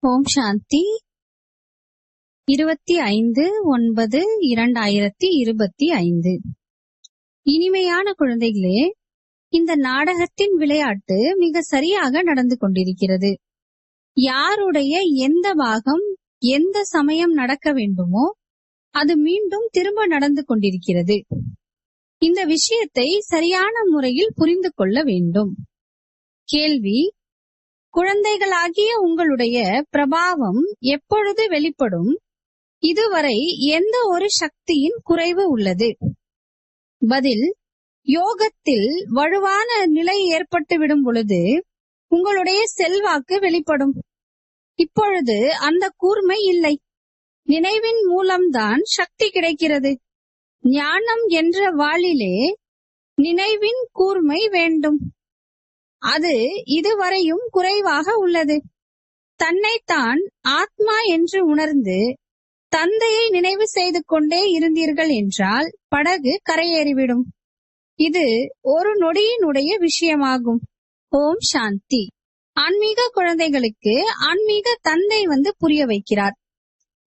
ஓம் சாந்தி. 25/9/2025. இனிமையான குழந்தைகளே, இந்த நாடகத்தின் விளையாட்டு மிக சரியாக நடந்து கொண்டிருக்கிறது. யாருடைய எந்த பாகம் எந்த சமயம் நடக்க வேண்டுமோ அது மீண்டும் திரும்ப நடந்து கொண்டிருக்கிறது. இந்த விஷயத்தை சரியான முறையில் புரிந்து கொள்ள வேண்டும். கேள்வி: குழந்தைகளாகிய உங்களுடைய பிரபாவம் எப்பொழுது வெளிப்படும்? இதுவரை எந்த ஒரு சக்தியின் குறைவு உள்ளது? பதில்: யோகத்தில் வலுவான நிலை ஏற்பட்டு விடும் பொழுது உங்களுடைய செல்வாக்கு வெளிப்படும். இப்பொழுது அந்த கூர்மை இல்லை. நினைவின் மூலம்தான் சக்தி கிடைக்கிறது. ஞானம் என்ற வாளிலே நினைவின் கூர்மை வேண்டும். அது இதுவரையும் குறைவாக உள்ளது. தன்னைத்தான் ஆத்மா என்று உணர்ந்து தந்தையை நினைவு செய்து கொண்டே இருந்தீர்கள் என்றால் படகு கரையேறிவிடும். இது ஒரு நொடியினுடைய விஷயமாகும். ஓம் சாந்தி. ஆன்மீக குழந்தைகளுக்கு ஆன்மீக தந்தை வந்து புரிய வைக்கிறார்.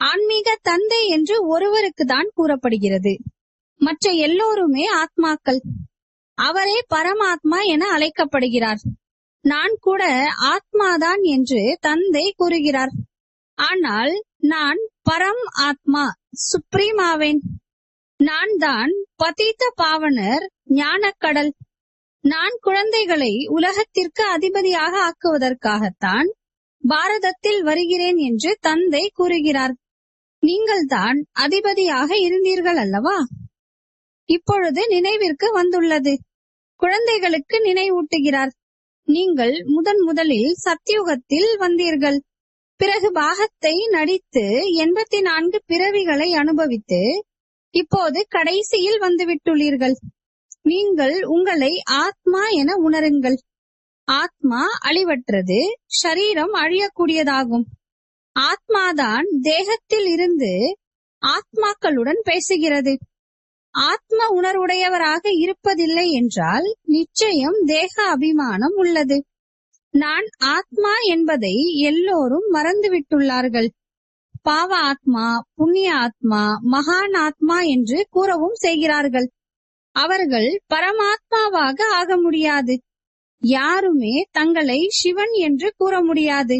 ஆன்மீக தந்தை என்று ஒருவருக்கு தான் கூறப்படுகிறது. மற்ற எல்லோருமே ஆத்மாக்கள். அவரே பரமாத்மா என அழைக்கப்படுகிறார். நான் கூட ஆத்மாதான் என்று தந்தை கூறுகிறார். ஆனால் நான் பரம் ஆத்மா, சுப்ரீம் ஆவேன். நான் தான் பதீத பாவனர், ஞானக்கடல். நான் குழந்தைகளை உலகத்திற்கு அதிபதியாக ஆக்குவதற்காகத்தான் பாரதத்தில் வருகிறேன் என்று தந்தை கூறுகிறார். நீங்கள் தான் அதிபதியாக இருந்தீர்கள் அல்லவா? இப்பொழுது நினைவிற்கு வந்துள்ளது. குழந்தைகளுக்கு நினைவூட்டுகிறார். நீங்கள் முதலில் சத்யுகத்தில் வந்தீர்கள். பிறகு பாகத்தை நடித்து 84 பிறவிகளை அனுபவித்து இப்போது கடைசியில் வந்துவிட்டுள்ளீர்கள். நீங்கள் உங்களை ஆத்மா என உணருங்கள். ஆத்மா அழிவற்றது, ஷரீரம் அழியக்கூடியதாகும். ஆத்மாதான் தேகத்தில் இருந்து ஆத்மாக்களுடன் பேசுகிறது. ஆத்ம உணர்வுடையவராக இருப்பதில்லை என்றால் நிச்சயம் தேக அபிமானம் உள்ளது. நான் ஆத்மா என்பதை எல்லோரும் மறந்துவிட்டுள்ளார்கள். பாவ ஆத்மா, புண்ணிய ஆத்மா, மகான் ஆத்மா என்று கூறவும் செய்கிறார்கள். அவர்கள் பரமாத்மாவாக ஆக முடியாது. யாருமே தங்களை சிவன் என்று கூற முடியாது.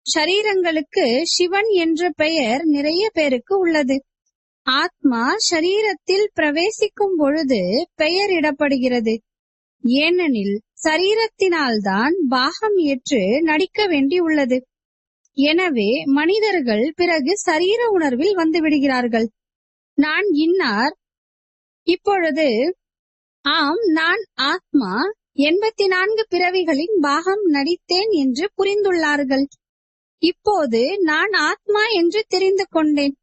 ஷரீரங்களுக்கு சிவன் என்ற பெயர் நிறைய பேருக்கு உள்ளது. ஆத்மா ஷரீரத்தில் பிரவேசிக்கும் பொழுது பெயரிடப்படுகிறது. ஏனெனில் சரீரத்தினால்தான் பாகம் ஏற்று நடிக்க வேண்டி உள்ளது. எனவே மனிதர்கள் பிறகு சரீர உணர்வில் வந்து விடுகிறார்கள். நான் இன்னார். இப்பொழுது ஆம், நான் ஆத்மா 84 பிறவிகளின் பாகம் நடித்தேன் என்று புரிந்துள்ளார்கள். இப்போது நான் ஆத்மா என்று தெரிந்து கொண்டேன்.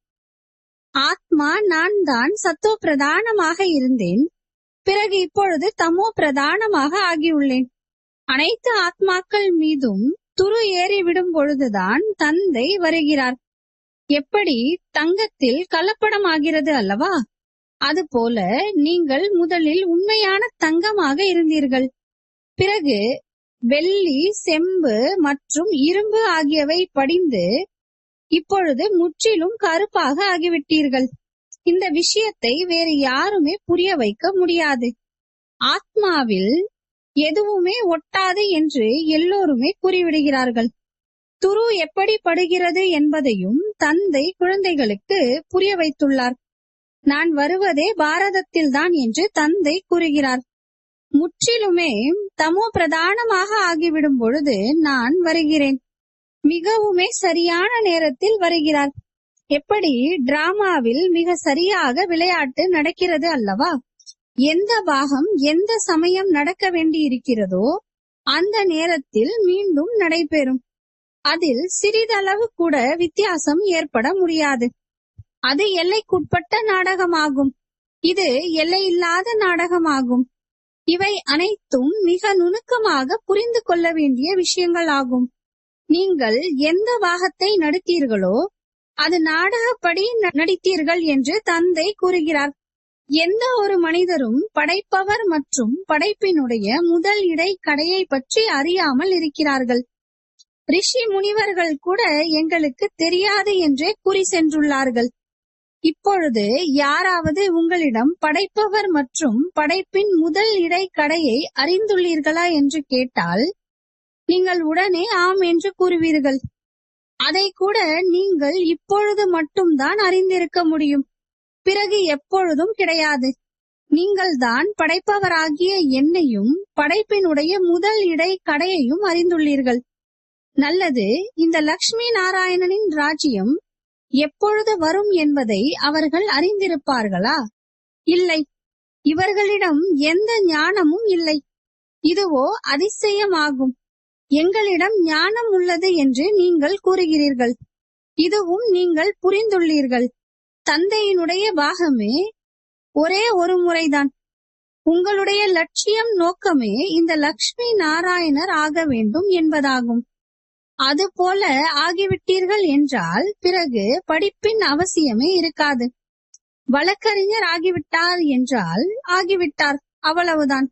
ஆத்மா நான் தான் சத்தோ பிரதானமாக இருந்தேன். பிறகு இப்பொழுது தமோ பிரதானமாக ஆகியுள்ளேன். அனைத்து ஆத்மாக்கள் மீதும் துரு ஏறிவிடும் பொழுதுதான் தந்தை வருகிறார். எப்படி தங்கத்தில் கலப்படம் ஆகிறது அல்லவா? அதுபோல நீங்கள் முதலில் உண்மையான தங்கமாக இருந்தீர்கள். பிறகு வெள்ளி, செம்பு மற்றும் இரும்பு ஆகியவை படிந்து இப்பொழுது முற்றிலும் கருப்பாக ஆகிவிட்டீர்கள். இந்த விஷயத்தை வேறு யாருமே புரிய வைக்க முடியாது. ஆத்மாவில் எதுவுமே ஒட்டாது என்று எல்லோருமே கூறிவிடுகிறார்கள். துரு எப்படி படுகிறது என்பதையும் தந்தை குழந்தைகளுக்கு புரிய வைத்துள்ளார். நான் வருவதே பாரதத்தில்தான் என்று தந்தை கூறுகிறார். முற்றிலுமே தமோ பிரதானமாக ஆகிவிடும் பொழுது நான் வருகிறேன். மிகவுமே சரியான நேரத்தில் வருகிறார். எப்படி டிராமாவில் மிக சரியாக விளையாட்டு நடக்கிறது அல்லவா? எந்த பாகம் எந்த சமயம் நடக்க வேண்டி இருக்கிறதோ அந்த நேரத்தில் மீண்டும் நடைபெறும். அதில் சிறிதளவு கூட வித்தியாசம் ஏற்பட முடியாது. அது எல்லைக்குட்பட்ட நாடகமாகும். இது எல்லையில்லாத நாடகமாகும். இவை அனைத்தும் மிக நுணுக்கமாக புரிந்து கொள்ள வேண்டிய விஷயங்கள் ஆகும். நீங்கள் எந்த பாகத்தை நடித்தீர்களோ அது நாடகப்படி நடித்தீர்கள் என்று தந்தை கூறுகிறார். எந்த ஒரு மனிதரும் படைப்பவர் மற்றும் படைப்பினுடைய முதல் இடை கடையை பற்றி அறியாமல் இருக்கிறார்கள். ரிஷி முனிவர்கள் கூட எங்களுக்கு தெரியாது என்றே கூறி சென்றுள்ளார்கள். இப்பொழுது யாராவது உங்களிடம் படைப்பவர் மற்றும் படைப்பின் முதல் இடைக்கடையை அறிந்துள்ளீர்களா என்று கேட்டால் நீங்கள் உடனே ஆம் என்று கூறுவீர்கள். அதை கூட நீங்கள் இப்பொழுது மட்டும்தான் அறிந்திருக்க முடியும், பிறகு எப்பொழுதும் கிடையாது. நீங்கள் தான் படைப்பவராகிய என்னையும் படைப்பினுடைய முதல் இடைக்கடையையும் அறிந்துள்ளீர்கள். நல்லது, இந்த லக்ஷ்மி நாராயணனின் ராஜ்யம் எப்பொழுது வரும் என்பதை அவர்கள் அறிந்திருப்பார்களா? இல்லை, இவர்களிடம் எந்த ஞானமும் இல்லை. இதுவோ அதிசயமாகும். எங்களிடம் ஞானம் உள்ளது என்று நீங்கள் கூறுகிறீர்கள். இதுவும் நீங்கள் புரிந்துள்ளீர்கள். தந்தையினுடைய பாகமே ஒரே ஒரு முறைதான். உங்களுடைய லட்சியம் நோக்கமே இந்த லக்ஷ்மி நாராயணர் ஆக வேண்டும் என்பதாகும். அதுபோல ஆகிவிட்டீர்கள் என்றால் பிறகு படிப்பின் அவசியமே இருக்காது. வழக்கறிஞர் ஆகிவிட்டார் என்றால் ஆகிவிட்டார், அவ்வளவுதான்.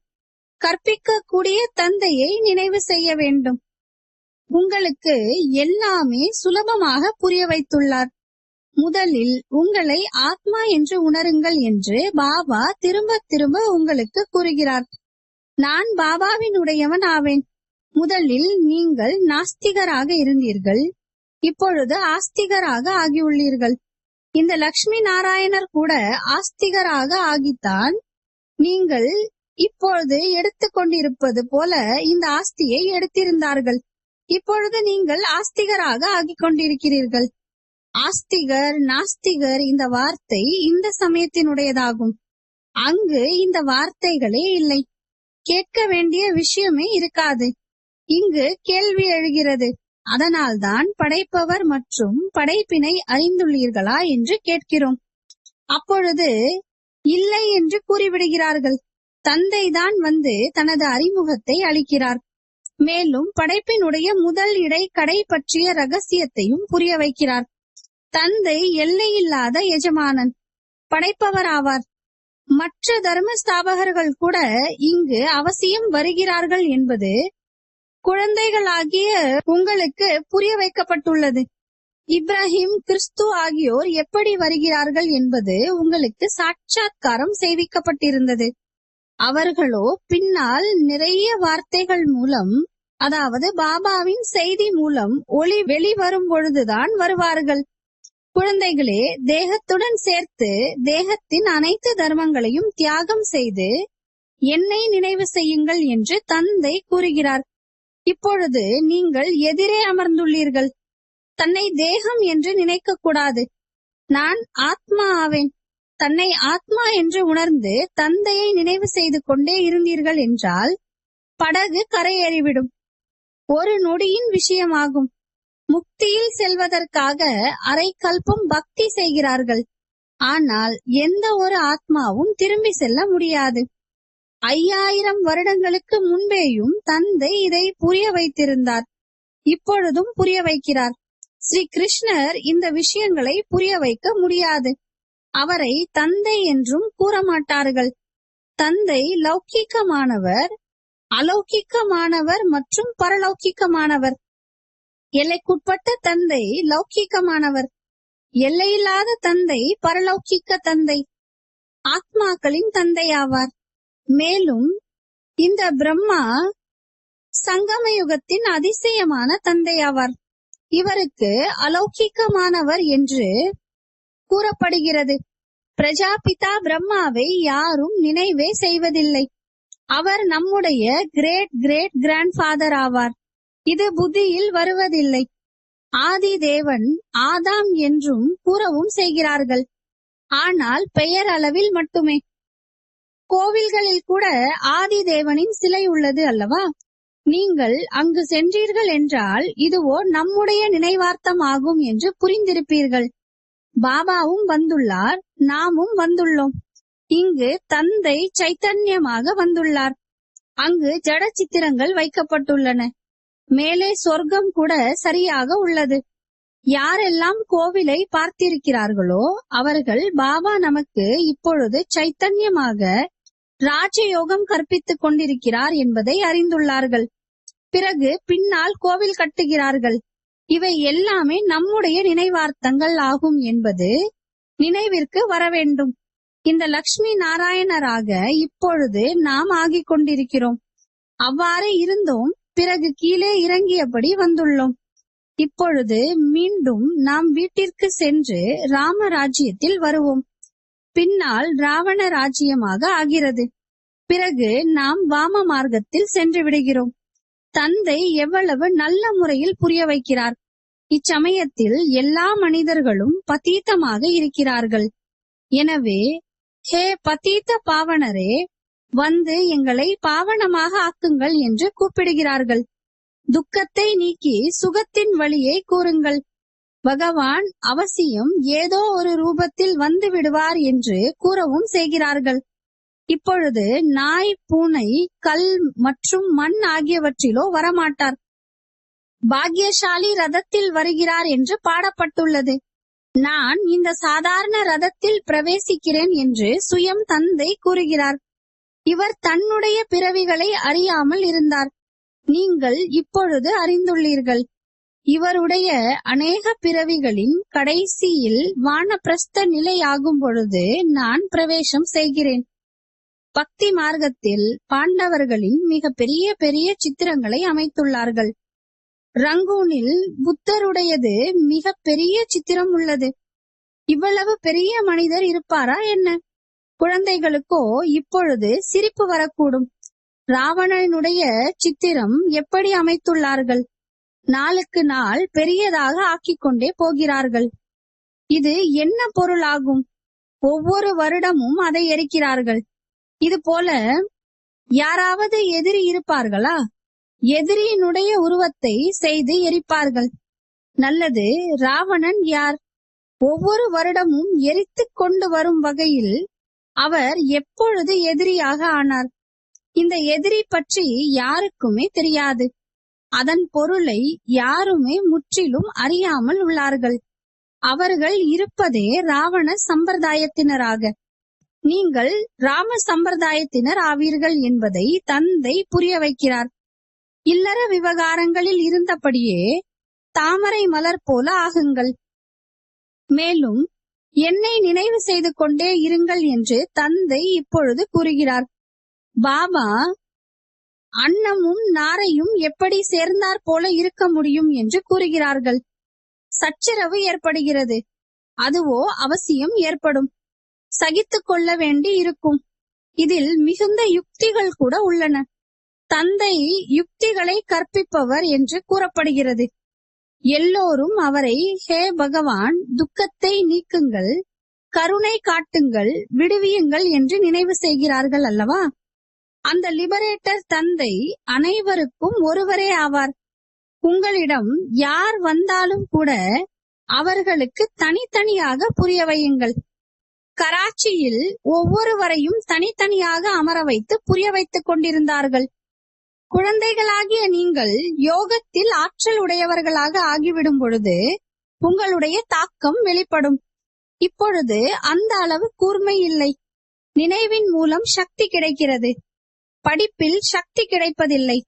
கற்பிக்க கூடிய தந்தையை நினைவு செய்ய வேண்டும். உங்களுக்கு எல்லாமே சுலபமாக புரிய வைத்துள்ளார். முதலில் உங்களை ஆத்மா என்று உணருங்கள் என்று பாபா திரும்ப திரும்ப உங்களுக்கு கூறுகிறார். நான் பாபாவினுடையவன் ஆவேன். முதலில் நீங்கள் நாஸ்திகராக இருந்தீர்கள், இப்பொழுது ஆஸ்திகராக ஆகியுள்ளீர்கள். இந்த லக்ஷ்மி நாராயணர் கூட ஆஸ்திகராக ஆகித்தான் நீங்கள் இப்பொழுது எடுத்துக்கொண்டிருப்பது போல இந்த ஆஸ்தியை எடுத்திருந்தார்கள். இப்பொழுது நீங்கள் ஆஸ்திகராக ஆகிக் கொண்டிருக்கிறீர்கள். ஆஸ்திகர் நாஸ்திகர் இந்த வார்த்தை இந்த சமயத்தினுடையதாகும். அங்கு இந்த வார்த்தைகளே இல்லை. கேட்க வேண்டிய விஷயமே இருக்காது. இங்கு கேள்வி எழுகிறது. அதனால்தான் படைப்பவர் மற்றும் படைப்பினை அறிந்துள்ளீர்களா என்று கேட்கிறோம். அப்பொழுது இல்லை என்று கூறிவிடுகிறார்கள். தந்தைதான் வந்து தனது அறிமுகத்தை அளிக்கிறார். மேலும் படைப்பினுடைய முதல் இடைக்கடை பற்றிய ரகசியத்தையும் புரிய வைக்கிறார். தந்தை எல்லையில்லாத எஜமானன், படைப்பவர் ஆவார். மற்ற தர்ம ஸ்தாபகர்கள் கூட இங்கு அவசியம் வருகிறார்கள் என்பது குழந்தைகளாகிய உங்களுக்கு புரிய வைக்கப்பட்டுள்ளது. இப்ராஹிம், கிறிஸ்து ஆகியோர் எப்படி வருகிறார்கள் என்பது உங்களுக்கு சாட்சாத்காரம் செய்விக்கப்பட்டிருந்தது. அவர்களோ பின்னால் நிறைய வார்த்தைகள் மூலம், அதாவது பாபாவின் செய்தி மூலம் ஒளி வெளிவரும் பொழுதுதான் வருவார்கள். குழந்தைகளே, தேகத்துடன் சேர்த்து தேகத்தின் அனைத்து தர்மங்களையும் தியாகம் செய்து என்னை நினைவு செய்யுங்கள் என்று தந்தை கூறுகிறார். இப்பொழுது நீங்கள் எதிரே அமர்ந்துள்ளீர்கள். தன்னை தேகம் என்று நினைக்க கூடாது. நான் ஆத்மா ஆவேன். தன்னை ஆத்மா என்று உணர்ந்து தந்தையை நினைவு செய்து கொண்டே இருந்தீர்கள் என்றால் படகு கரையேறிவிடும். ஒரு நொடியின் விஷயமாகும். முக்தியில் செல்வதற்காக அரை கல்பம் பக்தி செய்கிறார்கள். ஆனால் எந்த ஒரு ஆத்மாவும் திரும்பி செல்ல முடியாது. 5000 வருடங்களுக்கு முன்பேயும் தந்தை இதை புரிய வைத்திருந்தார். இப்பொழுதும் புரிய வைக்கிறார். ஸ்ரீ கிருஷ்ணர் இந்த விஷயங்களை புரிய வைக்க முடியாது. அவரை தந்தை என்றும் கூற மாட்டார்கள். தந்தை லௌகிக்கமானவர், அலௌகிக்கமானவர் மற்றும் பரலௌகிக்கமானவர். எல்லைக்குட்பட்ட தந்தை லௌகிக்கமானவர். எல்லையில்லாத தந்தை பரலௌகிக்க தந்தை, ஆத்மாக்களின் தந்தை ஆவார். மேலும் இந்த பிரம்மா சங்கம யுகத்தின் அதிசயமான தந்தை ஆவார். இவருக்கு அலௌகிக்கமானவர் என்று கூறப்படுகிறது. பிரஜாபிதா பிரம்மாவை யாரும் நினைவே செய்வதில்லை. அவர் நம்முடைய கிரேட் கிரேட் கிராண்ட்ஃபாதர் ஆவார். இது புத்தியில் வருவதில்லை. ஆதி தேவன் ஆதாம் என்றும் கூறவும் செய்கிறார்கள். ஆனால் பெயர் அளவில் மட்டுமே. கோவில்களில் கூட ஆதி தேவனின் சிலை உள்ளது அல்லவா? நீங்கள் அங்கு சென்றீர்கள் என்றால் இதுவோ நம்முடைய நினைவார்த்தம் ஆகும் என்று புரிந்திருப்பீர்கள். பாபாவும் வந்துள்ளார், நாமும் வந்துள்ளோம். இங்கு தந்தை சைத்தன்யமாக வந்துள்ளார். அங்கு ஜட சித்திரங்கள் வைக்கப்பட்டுள்ளன. மேலே சொர்க்கம் கூட சரியாக உள்ளது. யாரெல்லாம் கோவிலை பார்த்திருக்கிறார்களோ அவர்கள் பாபா நமக்கு இப்பொழுது சைத்தன்யமாக ராஜயோகம் கற்பித்துக் கொண்டிருக்கிறார் என்பதை அறிந்துள்ளார்கள். பிறகு பின்னால் கோவில் கட்டுகிறார்கள். இவை எல்லாமே நம்முடைய நினைவார்த்தங்கள் ஆகும் என்பது நினைவிற்கு வர வேண்டும். இந்த லட்சுமி நாராயணராக இப்பொழுது நாம் ஆகிக் கொண்டிருக்கிறோம். அவ்வாறு இருந்தோம், பிறகு கீழே இறங்கியபடி வந்துள்ளோம். இப்பொழுது மீண்டும் நாம் வீட்டிற்கு சென்று ராமராஜ்யத்தில் வருவோம். பின்னால் ராவண ராஜ்யமாக ஆகிறது. பிறகு நாம் வாம மார்க்கத்தில் சென்று விடுகிறோம். தந்தை எவ்வளவு நல்ல முறையில் புரிய வைக்கிறார். இச்சமயத்தில் எல்லா மனிதர்களும் பதீதமாக இருக்கிறார்கள். எனவே ஹே பதீத பாவனரே, வந்து எங்களை பாவனமாக ஆக்குங்கள் என்று கூப்பிடுகிறார்கள். துக்கத்தை நீக்கி சுகத்தின் வழியை கூறுங்கள். பகவான் அவசியம் ஏதோ ஒரு ரூபத்தில் வந்து விடுவார் என்று கூறவும் செய்கிறார்கள். இப்பொழுது நாய், பூனை, கல் மற்றும் மண் ஆகியவற்றிலோ வரமாட்டார். பாக்யசாலி ரதத்தில் வருகிறார் என்று பாடப்பட்டுள்ளது. நான் இந்த சாதாரண ரதத்தில் பிரவேசிக்கிறேன் என்று சுயம் தந்தை கூறுகிறார். இவர் தன்னுடைய பிறவிகளை அறியாமல் இருந்தார். நீங்கள் இப்பொழுது அறிந்துள்ளீர்கள். இவருடைய அநேக பிறவிகளின் கடைசியில் வானப்பிரஸ்த நிலையாகும் பொழுது நான் பிரவேசம் செய்கிறேன். பக்தி மார்க்கத்தில் பாண்டவர்களின் மிக பெரிய பெரிய சித்திரங்களை அமைத்துள்ளார்கள். ரங்கூனில் புத்தருடையது மிக பெரிய சித்திரம் உள்ளது. இவ்வளவு பெரிய மனிதர் இருப்பாரா என்ன? குழந்தைகளுக்கோ இப்பொழுது சிரிப்பு வரக்கூடும். ராவணனுடைய சித்திரம் எப்படி அமைத்துள்ளார்கள்? நாளுக்கு நாள் பெரியதாக ஆக்கிக் கொண்டே போகிறார்கள். இது என்ன பொருளாகும்? ஒவ்வொரு வருடமும் அதை எரிக்கிறார்கள். இது போல யாராவது எதிரி இருப்பார்களா? எதிரியினுடைய உருவத்தை செய்து எரிப்பார்கள். நல்லது, ராவணன் யார்? ஒவ்வொரு வருடமும் எரித்து கொண்டு வரும் வகையில் அவர் எப்பொழுது எதிரியாக ஆனார்? இந்த எதிரி பற்றி யாருக்குமே தெரியாது. அதன் பொருளை யாருமே முற்றிலும் அறியாமல் உள்ளார்கள். அவர்கள் இருப்பதே ராவண சம்பிரதாயத்தினராக. நீங்கள் ராம சம்பிரதாயத்தினர் ஆவீர்கள் என்பதை தந்தை புரிய வைக்கிறார். இல்லற விவகாரங்களில் இருந்தபடியே தாமரை மலர் போல ஆகுங்கள். மேலும் என்னை நினைவு செய்து கொண்டே இருங்கள் என்று தந்தை இப்பொழுது கூறுகிறார். பாபா அன்னமும் நாரையும் எப்படி சேர்ந்தாற் போல இருக்க முடியும் என்று கூறுகிறார்கள். சச்சரவு ஏற்படுகிறது. அதுவோ அவசியம் ஏற்படும். சகித்து கொள்ள வேண்டி இருக்கும். இதில் மிகுந்த யுக்திகள் கூட உள்ளன. தந்தை யுக்திகளை கற்பிப்பவர் என்று கூறப்படுகிறது. எல்லோரும் அவரை ஹே பகவான், துக்கத்தை நீக்குங்கள், கருணை காட்டுங்கள், விடுவியுங்கள் என்று நினைவு செய்கிறார்கள் அல்லவா? அந்த லிபரேட்டர் தந்தை அனைவருக்கும் ஒருவரே ஆவார். உங்களிடம் யார் வந்தாலும் கூட அவர்களுக்கு தனித்தனியாக புரிய வையுங்கள். கராச்சியில் ஒவ்வொருவரையும் தனித்தனியாக அமர வைத்து புரிய வைத்துக் கொண்டிருந்தார்கள். குழந்தைகளாகிய நீங்கள் யோகத்தில் ஆற்றல் உடையவர்களாக ஆகிவிடும் பொழுது உங்களுடைய தாக்கம் வெளிப்படும். இப்பொழுது அந்த அளவு கூர்மை இல்லை. நினைவின் மூலம் சக்தி கிடைக்கிறது. படிப்பில் சக்தி கிடைப்பதில்லை.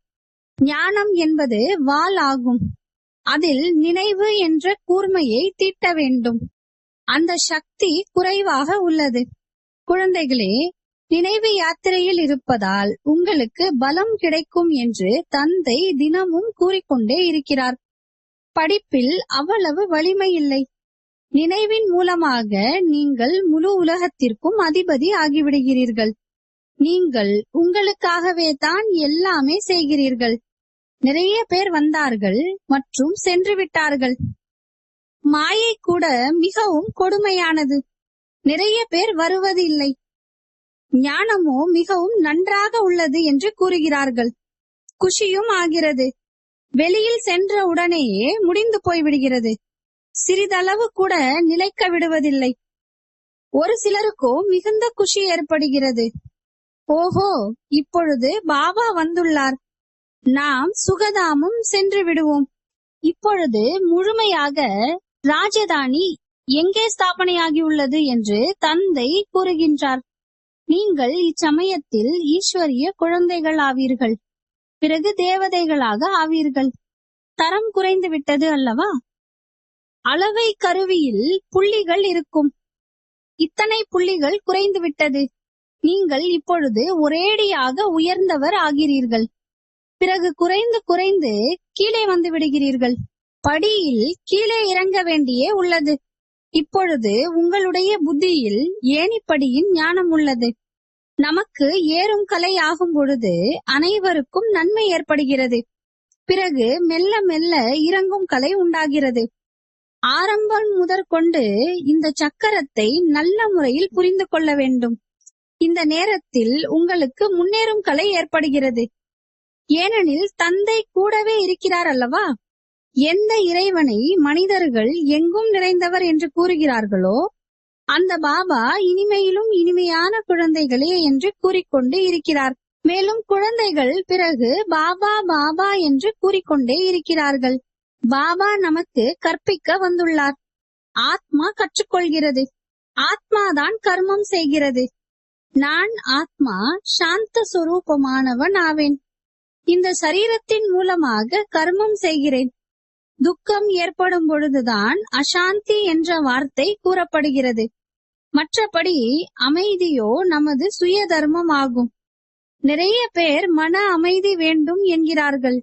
ஞானம் என்பது வாள் ஆகும். அதில் நினைவு என்ற கூர்மையை தீட்ட வேண்டும். அந்த சக்தி குறைவாக உள்ளது. குழந்தைகளே, நினைவு யாத்திரையில் இருப்பதால் உங்களுக்கு பலம் கிடைக்கும் என்று தந்தை தினமும் கூறிக்கொண்டே இருக்கிறார். படிப்பில் அவ்வளவு வலிமை இல்லை. நினைவின் மூலமாக நீங்கள் முழு உலகத்திற்கும் அதிபதி ஆகிவிடுகிறீர்கள். நீங்கள் உங்களுக்காகவே தான் எல்லாமே செய்கிறீர்கள். நிறைய பேர் வந்தார்கள் மற்றும் சென்று விட்டார்கள். மாயை கூட மிகவும் கொடுமையானது. நிறைய பேர் வருவது இல்லை. ஞானமோ மிகவும் நன்றாக உள்ளது என்று கூறுகிறார்கள். குஷியும் ஆகிறது. வெளியில் சென்ற உடனேயே முடிந்து போய்விடுகிறது. சிறிதளவு கூட நிலைக்க விடுவதில்லை. ஒரு சிலருக்கோ மிகுந்த குஷி ஏற்படுகிறது. ஓஹோ, இப்பொழுது பாபா வந்துள்ளார், நாம் சுகதாமம் சென்று விடுவோம். இப்பொழுது முழுமையாக ராஜதானி எங்கே ஸ்தாபனையாகியுள்ளது என்று தந்தை கூறுகின்றார். நீங்கள் இச்சமயத்தில் ஈஸ்வரிய குழந்தைகள் ஆவீர்கள். பிறகு தேவதைகளாக ஆவீர்கள். தரம் குறைந்து விட்டது அல்லவா? அளவை கருவியில் புள்ளிகள் இருக்கும். இத்தனை புள்ளிகள் குறைந்து விட்டது. நீங்கள் இப்பொழுது ஒரேடியாக உயர்ந்தவர் ஆகிறீர்கள். பிறகு குறைந்து குறைந்து கீழே வந்து விடுகிறீர்கள். படியில் கீழே இறங்க வேண்டியே உள்ளது. இப்பொழுது உங்களுடைய புத்தியில் ஏணிப்படியின் ஞானம் உள்ளது. நமக்கு ஏறும் கலை ஆகும் பொழுது அனைவருக்கும் நன்மை ஏற்படுகிறது. பிறகு மெல்ல மெல்ல இறங்கும் கலை உண்டாகிறது. ஆரம்பம் முதற்கொண்டு இந்த சக்கரத்தை நல்ல முறையில் புரிந்து கொள்ள வேண்டும். இந்த நேரத்தில் உங்களுக்கு முன்னேறும் கலை ஏற்படுகிறது. ஏனெனில் தந்தை கூடவே இருக்கிறார் அல்லவா? எந்த இறைவனை மனிதர்கள் எங்கும் நிறைந்தவர் என்று கூறுகிறார்களோ அந்த பாபா இனிமையிலும் இனிமையான குழந்தைகளே என்று கூறிக்கொண்டு இருக்கிறார். மேலும் குழந்தைகள் பிறகு பாபா பாபா என்று கூறிக்கொண்டே இருக்கிறார்கள். பாபா நமக்கு கற்பிக்க வந்துள்ளார். ஆத்மா கற்றுக்கொள்கிறது. ஆத்மாதான் கர்மம் செய்கிறது. நான் ஆத்மா சாந்த சொரூபமானவன் ஆவேன். இந்த சரீரத்தின் மூலமாக கர்மம் செய்கிறேன். துக்கம் ஏற்படும் பொழுதுதான் அசாந்தி என்ற வார்த்தை கூறப்படுகிறது. மற்றபடி அமைதியோ நமது சுய தர்மம் ஆகும். நிறைய பேர் மன அமைதி வேண்டும் என்கிறார்கள்.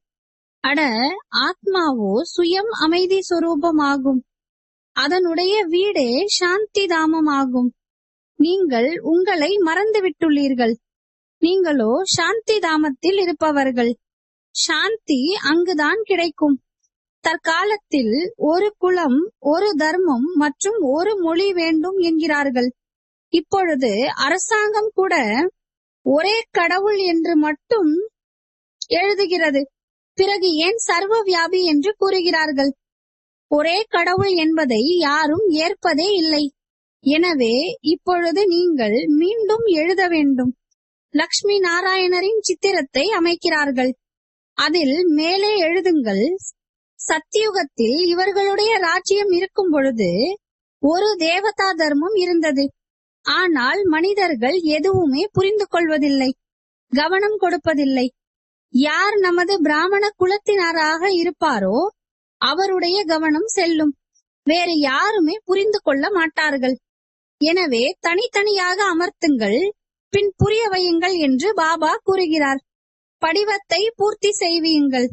அட, ஆத்மாவோ சுயம் அமைதி சொரூபமாகும். அதனுடைய வீடே சாந்தி தாமமாகும். நீங்கள் உங்களை மறந்துவிட்டுள்ளீர்கள். நீங்களோ சாந்தி தாமத்தில் இருப்பவர்கள். சாந்தி அங்குதான் கிடைக்கும். தற்காலத்தில் ஒரு குலம், ஒரு தர்மம் மற்றும் ஒரு மொழி வேண்டும் என்கிறார்கள். இப்பொழுது அரசாங்கம் கூட ஒரே கடவுள் என்று மட்டும் எழுதுகிறது. பிறகு ஏன் சர்வ வியாபி என்று கூறுகிறார்கள்? ஒரே கடவுள் என்பதை யாரும் ஏற்பதே இல்லை. எனவே இப்பொழுது நீங்கள் மீண்டும் எழுத வேண்டும். லக்ஷ்மி நாராயணரின் சித்திரத்தை அமைக்கிறார்கள். அதில் மேலே எழுதுங்கள், சத்தியுகத்தில் இவர்களுடைய ராஜ்யம் இருக்கும் பொழுது ஒரு தேவதா தர்மம் இருந்தது. ஆனால் மனிதர்கள் எதுவுமே புரிந்து கொள்வதில்லை, கவனம் கொடுப்பதில்லை. யார் நமது பிராமண குலத்தினராக இருப்பாரோ அவருடைய கவனம் செல்லும். வேறு யாருமே புரிந்து கொள்ள மாட்டார்கள். எனவே தனித்தனியாக அமர்த்துங்கள், பின் புரிய வையுங்கள் என்று பாபா கூறுகிறார். படிவத்தை பூர்த்தி செய்வீங்கள்,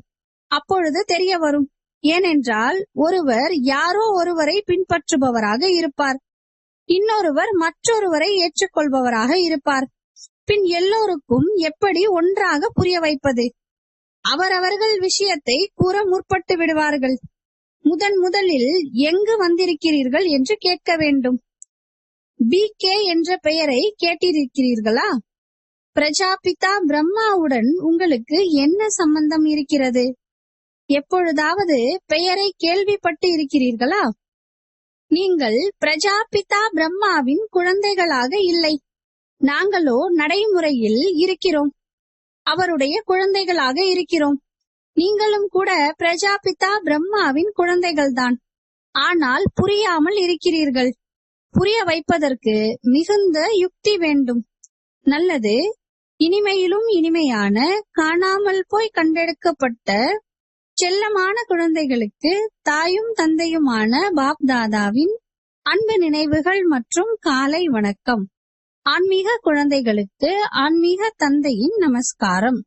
அப்பொழுது தெரிய வரும். ஏனென்றால் ஒருவர் யாரோ ஒருவரை பின்பற்றுபவராக இருப்பார், இன்னொருவர் மற்றொருவரை ஏற்றுக்கொள்பவராக இருப்பார். பின் எல்லோருக்கும் எப்படி ஒன்றாக புரிய வைப்பது? அவரவர்கள் விஷயத்தை கூற முற்பட்டு விடுவார்கள். முதலில் எங்கு வந்திருக்கிறீர்கள் என்று கேட்க வேண்டும். BK என்ற பெயரை கேட்டிருக்கிறீர்களா? பிரஜாபிதா பிரம்மாவுடன் உங்களுக்கு என்ன சம்பந்தம் இருக்கிறது? எப்பொழுதாவது பெயரை கேள்விப்பட்டு இருக்கிறீர்களா? நீங்கள் பிரஜாபிதா பிரம்மாவின் குழந்தைகளாக இல்லை. நாங்களோ நடைமுறையில் இருக்கிறோம், அவருடைய குழந்தைகளாக இருக்கிறோம். நீங்களும் கூட பிரஜாபிதா பிரம்மாவின் குழந்தைகள்தான். ஆனால் புரியாமல் இருக்கிறீர்கள். புரிய வைப்பதற்கு மிகுந்த யுக்தி வேண்டும். நல்லது. இனிமையிலும் இனிமையான காணாமல் போய் கண்டெடுக்கப்பட்ட செல்லமான குழந்தைகளுக்கு தாயும் தந்தையுமான பாப் தாதாவின் அன்பு நினைவுகள் மற்றும் காலை வணக்கம். ஆன்மீக குழந்தைகளுக்கு ஆன்மீக தந்தையின் நமஸ்காரம்.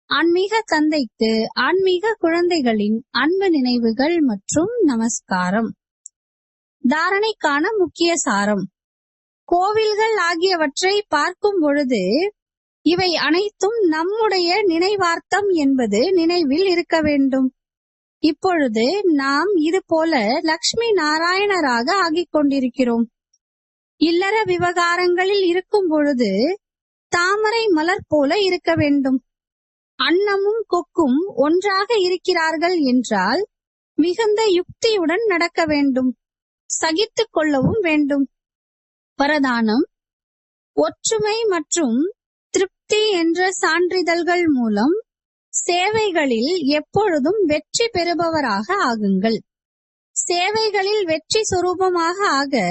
ஆன்மீக தந்தைக்கு ஆன்மீக குழந்தைகளின் அன்பு நினைவுகள் மற்றும் நமஸ்காரம். தாரணைக்கான முக்கிய சாரம். கோவில்கள் ஆகியவற்றை பார்க்கும் பொழுது இவை அனைத்தும் நம்முடைய நினைவார்த்தம் என்பது நினைவில் இருக்க வேண்டும். இப்பொழுது நாம் இது போல லக்ஷ்மி நாராயணராக ஆகிக் கொண்டிருக்கிறோம். இல்லற விவகாரங்களில் இருக்கும் பொழுது தாமரை மலர் போல இருக்க வேண்டும். அன்னமும் கொக்கும் ஒன்றாக இருக்கிறார்கள் என்றால் மிகுந்த யுக்தியுடன் நடக்க வேண்டும், சகித்துக் கொள்ளவும் வேண்டும். வரதானம். ஒற்றுமை மற்றும் திருப்தி என்ற சான்றிதழ்கள் மூலம் சேவைகளில் எப்பொழுதும் வெற்றி பெறுபவராக ஆகுங்கள். சேவைகளில் வெற்றி சொரூபமாக ஆக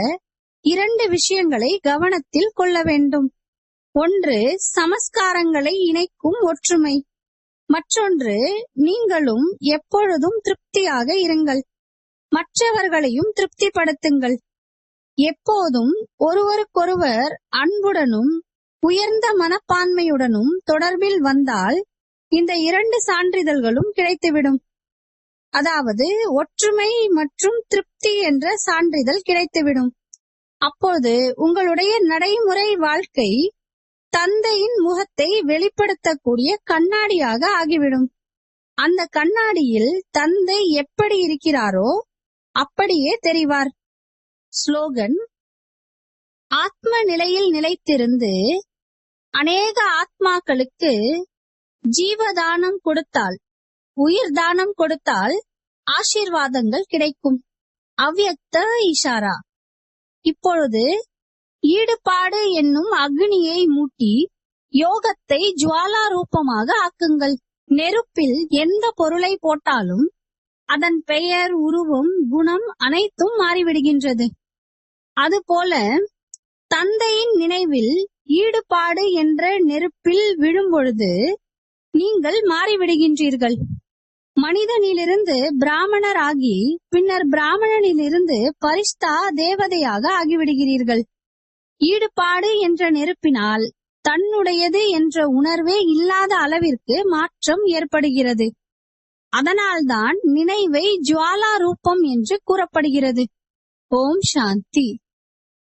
2 விஷயங்களை கவனத்தில் கொள்ள வேண்டும். ஒன்று, சமஸ்காரங்களை இணைக்கும் ஒற்றுமை. மற்றொன்று, நீங்களும் எப்பொழுதும் திருப்தியாக இருங்கள், மற்றவர்களையும் திருப்திப்படுத்துங்கள். எப்போதும் ஒருவருக்கொருவர் அன்புடனும் உயர்ந்த மனப்பான்மையுடனும் தொடர்பில் வந்தால் இந்த 2 சான்றிதழ்களும் கிடைத்துவிடும். அதாவது ஒற்றுமை மற்றும் திருப்தி என்ற சான்றிதழ் கிடைத்துவிடும். அப்போது உங்களுடைய நடைமுறை வாழ்க்கை தந்தையின் முகத்தை வெளிப்படுத்தக்கூடிய கண்ணாடியாக ஆகிவிடும். அந்த கண்ணாடியில் தந்தை எப்படி இருக்கிறாரோ அப்படியே தெரிவார். ஸ்லோகன்: ஆத்ம நிலையில் நிலைத்திருந்து அநேக ஆத்மாக்களுக்கு ஜீவதானம் கொடுத்தால், உயிர் தானம் கொடுத்தால் ஆசீர்வாதங்கள் கிடைக்கும். அவ்யக்த இஷாரா. இப்பொழுது ஈடுபாடு என்னும் அக்னியை மூட்டி யோகத்தை ஜுவாலா ரூபமாக ஆக்குங்கள். நெருப்பில் எந்த பொருளை போட்டாலும் அதன் பெயர், உருவம், குணம் அனைத்தும் மாறிவிடுகின்றது. அதுபோல தந்தையின் நினைவில் ஈடுபாடு என்ற நெருப்பில் விழும்பொழுது நீங்கள் மாறிவிடுகின்றீர்கள். மனிதனிலிருந்து பிராமணராகி பின்னர் பிராமணனிலிருந்து பரிஷ்டா தேவதையாக ஆகிவிடுகிறீர்கள். ஈடுபாடு என்ற நெருப்பினால் தன்னுடையது என்ற உணர்வே இல்லாத அளவிற்கு மாற்றம் ஏற்படுகிறது. அதனால்தான் நினைவை ஜுவாலா ரூபம் என்று கூறப்படுகிறது. ஓம் சாந்தி.